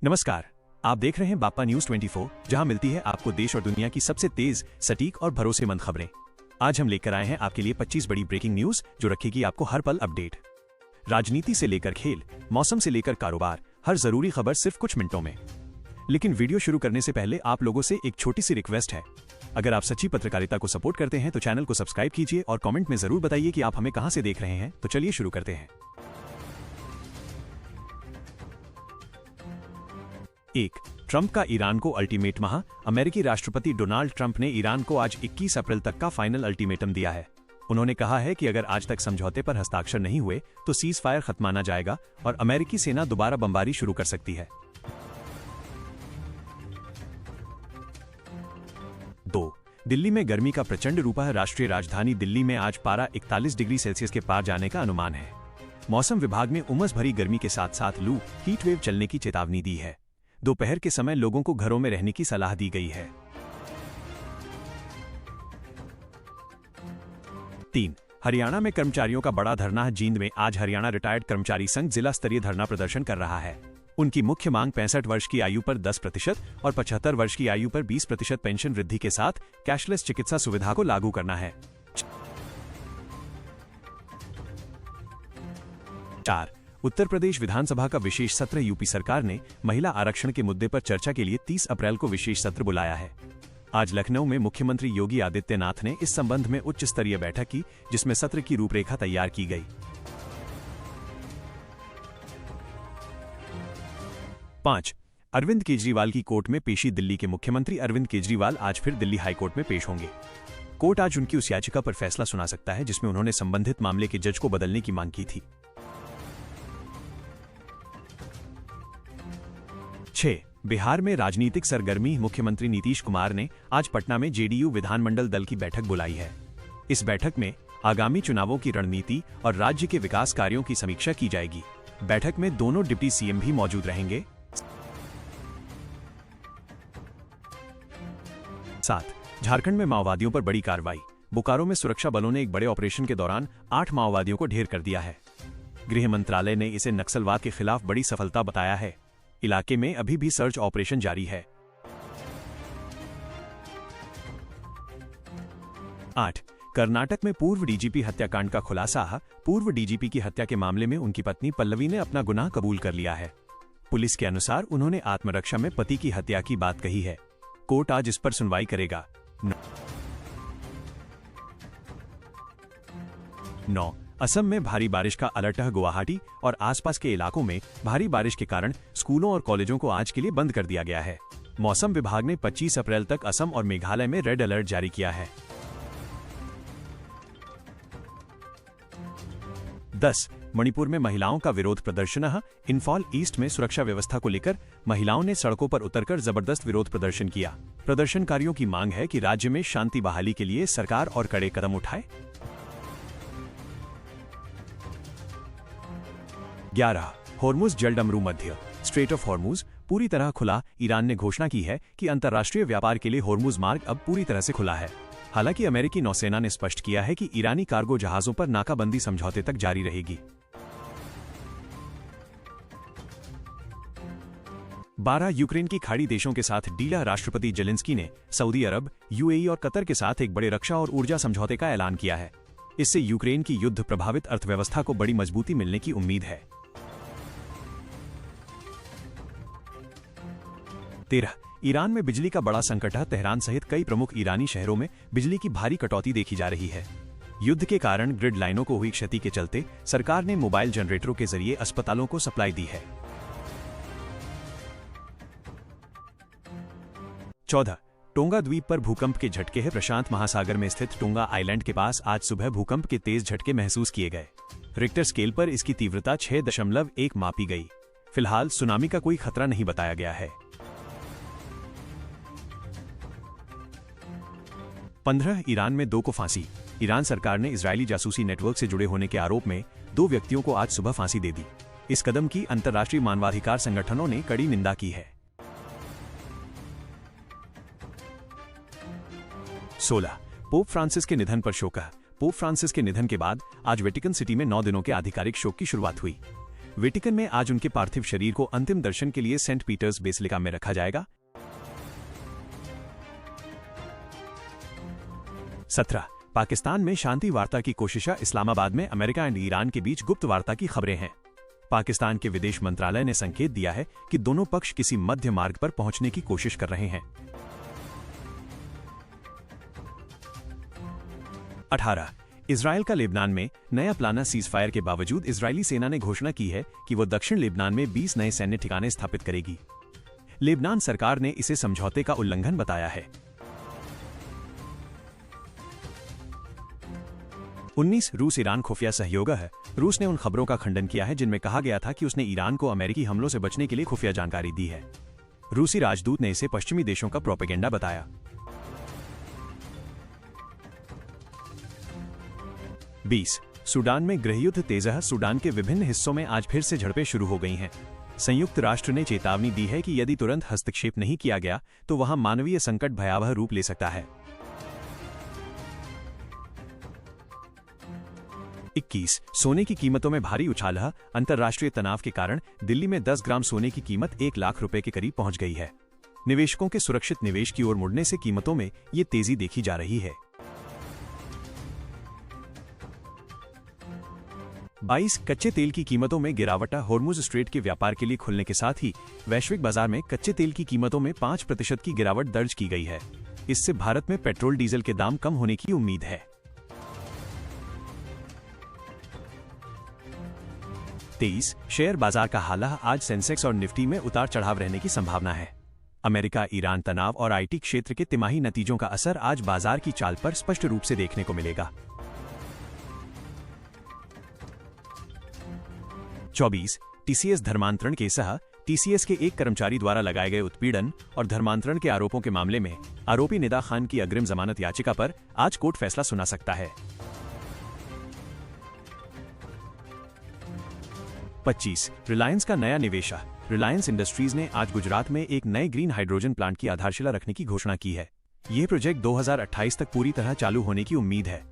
नमस्कार। आप देख रहे हैं बाप्पा न्यूज 24, जहां मिलती है आपको देश और दुनिया की सबसे तेज, सटीक और भरोसेमंद खबरें। आज हम लेकर आए हैं आपके लिए 25 बड़ी ब्रेकिंग न्यूज जो रखेगी आपको हर पल अपडेट। राजनीति से लेकर खेल, मौसम से लेकर कारोबार, हर जरूरी खबर सिर्फ कुछ मिनटों में। लेकिन वीडियो शुरू करने से पहले आप लोगों से एक छोटी सी रिक्वेस्ट है। अगर आप सच्ची पत्रकारिता को सपोर्ट करते हैं तो चैनल को सब्सक्राइब कीजिए और कमेंट में जरूर बताइए कि आप हमें कहां से देख रहे हैं। तो चलिए शुरू करते हैं। 1. ट्रंप का ईरान को अल्टीमेट। अमेरिकी राष्ट्रपति डोनाल्ड ट्रंप ने ईरान को आज 21 अप्रैल तक का फाइनल अल्टीमेटम दिया है। उन्होंने कहा है कि अगर आज तक समझौते पर हस्ताक्षर नहीं हुए तो सीज फायर खत्म माना जाएगा और अमेरिकी सेना दोबारा बमबारी शुरू कर सकती है। 2. दिल्ली में गर्मी का प्रचंड रूपा। राष्ट्रीय राजधानी दिल्ली में आज पारा 41 डिग्री सेल्सियस के पार जाने का अनुमान है। मौसम विभाग ने उमस भरी गर्मी के साथ साथ लू हीट वेव चलने की चेतावनी दी है। दोपहर के समय लोगों को घरों में रहने की सलाह दी गई है। 3. हरियाणा में कर्मचारियों का बड़ा धरना। जींद में आज हरियाणा रिटायर्ड कर्मचारी संघ जिला स्तरीय धरना प्रदर्शन कर रहा है। उनकी मुख्य मांग 65 वर्ष की आयु पर 10% और 75 वर्ष की आयु पर 20% पेंशन वृद्धि के साथ कैशलेस चिकित्सा सुविधा को लागू करना है। 4. उत्तर प्रदेश विधानसभा का विशेष सत्र। यूपी सरकार ने महिला आरक्षण के मुद्दे पर चर्चा के लिए 30 अप्रैल को विशेष सत्र बुलाया है। आज लखनऊ में मुख्यमंत्री योगी आदित्यनाथ ने इस संबंध में उच्च स्तरीय बैठक की, जिसमें सत्र की रूपरेखा तैयार की गई। 5. अरविंद केजरीवाल की कोर्ट में पेशी। दिल्ली के मुख्यमंत्री अरविंद केजरीवाल आज फिर दिल्ली हाईकोर्ट में पेश होंगे। कोर्ट आज उनकी उस याचिका पर फैसला सुना सकता है जिसमें उन्होंने संबंधित मामले के जज को बदलने की मांग की थी। 6. बिहार में राजनीतिक सरगर्मी। मुख्यमंत्री नीतीश कुमार ने आज पटना में जेडीयू विधानमंडल दल की बैठक बुलाई है। इस बैठक में आगामी चुनावों की रणनीति और राज्य के विकास कार्यों की समीक्षा की जाएगी। बैठक में दोनों डिप्टी सीएम भी मौजूद रहेंगे। 7. झारखंड में माओवादियों पर बड़ी कार्रवाई। बोकारो में सुरक्षा बलों ने एक बड़े ऑपरेशन के दौरान 8 माओवादियों को ढेर कर दिया है। गृह मंत्रालय ने इसे नक्सलवाद के खिलाफ बड़ी सफलता बताया है। इलाके में अभी भी सर्च ऑपरेशन जारी है। 8. कर्नाटक में पूर्व डीजीपी हत्याकांड का खुलासा। पूर्व डीजीपी की हत्या के मामले में उनकी पत्नी पल्लवी ने अपना गुनाह कबूल कर लिया है। पुलिस के अनुसार उन्होंने आत्मरक्षा में पति की हत्या की बात कही है। कोर्ट आज इस पर सुनवाई करेगा। 9. असम में भारी बारिश का अलर्ट। गुवाहाटी और आसपास के इलाकों में भारी बारिश के कारण स्कूलों और कॉलेजों को आज के लिए बंद कर दिया गया है। मौसम विभाग ने 25 अप्रैल तक असम और मेघालय में रेड अलर्ट जारी किया है। 10. मणिपुर में महिलाओं का विरोध प्रदर्शन। इंफॉल ईस्ट में सुरक्षा व्यवस्था को लेकर महिलाओं ने सड़कों पर उतरकर जबरदस्त विरोध प्रदर्शन किया। प्रदर्शनकारियों की मांग है कि राज्य में शांति बहाली के लिए सरकार और कड़े कदम उठाए। 11. हॉर्मुज जलडमरू मध्य। स्ट्रेट ऑफ हॉर्मुज पूरी तरह खुला। ईरान ने घोषणा की है कि अंतर्राष्ट्रीय व्यापार के लिए हॉर्मुज मार्ग अब पूरी तरह से खुला है। हालांकि अमेरिकी नौसेना ने स्पष्ट किया है कि ईरानी कार्गो जहाजों पर नाकाबंदी समझौते तक जारी रहेगी। 12. यूक्रेन की खाड़ी देशों के साथ डील। राष्ट्रपति जेलेंस्की ने सऊदी अरब, यूएई और कतर के साथ एक बड़े रक्षा और ऊर्जा समझौते का ऐलान किया है। इससे यूक्रेन की युद्ध प्रभावित अर्थव्यवस्था को बड़ी मजबूती मिलने की उम्मीद है। 13. ईरान में बिजली का बड़ा संकट। तेहरान सहित कई प्रमुख ईरानी शहरों में बिजली की भारी कटौती देखी जा रही है। युद्ध के कारण ग्रिड लाइनों को हुई क्षति के चलते सरकार ने मोबाइल जनरेटरों के जरिए अस्पतालों को सप्लाई दी है। 14. टोंगा द्वीप पर भूकंप के झटके हैं। प्रशांत महासागर में स्थित टोंगा आइलैंड के पास आज सुबह भूकंप के तेज झटके महसूस किए गए। रिक्टर स्केल पर इसकी तीव्रता 6.1 मापी गई। फिलहाल सुनामी का कोई खतरा नहीं बताया गया है। 15. ईरान में 2 को फांसी। ईरान सरकार ने इजरायली जासूसी नेटवर्क से जुड़े होने के आरोप में 2 व्यक्तियों को आज सुबह फांसी दे दी। इस कदम की अंतर्राष्ट्रीय मानवाधिकार संगठनों ने कड़ी निंदा की है। 16. पोप फ्रांसिस के निधन पर शोक। पोप फ्रांसिस के निधन के बाद आज वेटिकन सिटी में 9 दिनों के आधिकारिक शोक की शुरुआत हुई। वेटिकन में आज उनके पार्थिव शरीर को अंतिम दर्शन के लिए सेंट पीटर्स बेसिलिका में रखा जाएगा। 17 पाकिस्तान में शांति वार्ता की कोशिशें। इस्लामाबाद में अमेरिका एंड ईरान के बीच गुप्त वार्ता की खबरें हैं। पाकिस्तान के विदेश मंत्रालय ने संकेत दिया है कि दोनों पक्ष किसी मध्य मार्ग पर पहुंचने की कोशिश कर रहे हैं। 18 इजरायल का लेबनान में नया प्लाना सीजफायर के बावजूद इजरायली सेना ने घोषणा की है कि वो दक्षिण लेबनान में 20 नए सैन्य ठिकाने स्थापित करेगी। लेबनान सरकार ने इसे समझौते का उल्लंघन बताया है। 19 रूस ईरान खुफिया सहयोग है। रूस ने उन खबरों का खंडन किया है जिनमें कहा गया था कि उसने ईरान को अमेरिकी हमलों से बचने के लिए खुफिया जानकारी दी है। रूसी राजदूत ने इसे पश्चिमी देशों का प्रोपेगेंडा बताया। 20 सूडान में गृहयुद्ध तेज है। सूडान के विभिन्न हिस्सों में आज फिर से झड़पें शुरू हो गई हैं। संयुक्त राष्ट्र ने चेतावनी दी है कि यदि तुरंत हस्तक्षेप नहीं किया गया तो वहां मानवीय संकट भयावह रूप ले सकता है। 21 सोने की कीमतों में भारी उछाल। अंतर्राष्ट्रीय तनाव के कारण दिल्ली में 10 ग्राम सोने की कीमत 1 लाख रुपए के करीब पहुंच गई है। निवेशकों के सुरक्षित निवेश की ओर मुड़ने से कीमतों में ये तेजी देखी जा रही है। 22 कच्चे तेल की कीमतों में गिरावट। होर्मुज स्ट्रेट के व्यापार के लिए खुलने के साथ ही वैश्विक बाजार में कच्चे तेल की कीमतों में 5% की गिरावट दर्ज की गई है। इससे भारत में पेट्रोल डीजल के दाम कम होने की उम्मीद है। 23 शेयर बाजार का हाल। आज सेंसेक्स और निफ्टी में उतार चढ़ाव रहने की संभावना है। अमेरिका ईरान तनाव और आईटी क्षेत्र के तिमाही नतीजों का असर आज बाजार की चाल पर स्पष्ट रूप से देखने को मिलेगा। 24 टीसीएस धर्मांतरण केस। टीसीएस के एक कर्मचारी द्वारा लगाए गए उत्पीड़न और धर्मांतरण के आरोपों के मामले में आरोपी निदा खान की अग्रिम जमानत याचिका पर आज कोर्ट फैसला सुना सकता है। 25 रिलायंस का नया निवेश। रिलायंस इंडस्ट्रीज ने आज गुजरात में एक नए ग्रीन हाइड्रोजन प्लांट की आधारशिला रखने की घोषणा की है। यह प्रोजेक्ट 2028 तक पूरी तरह चालू होने की उम्मीद है।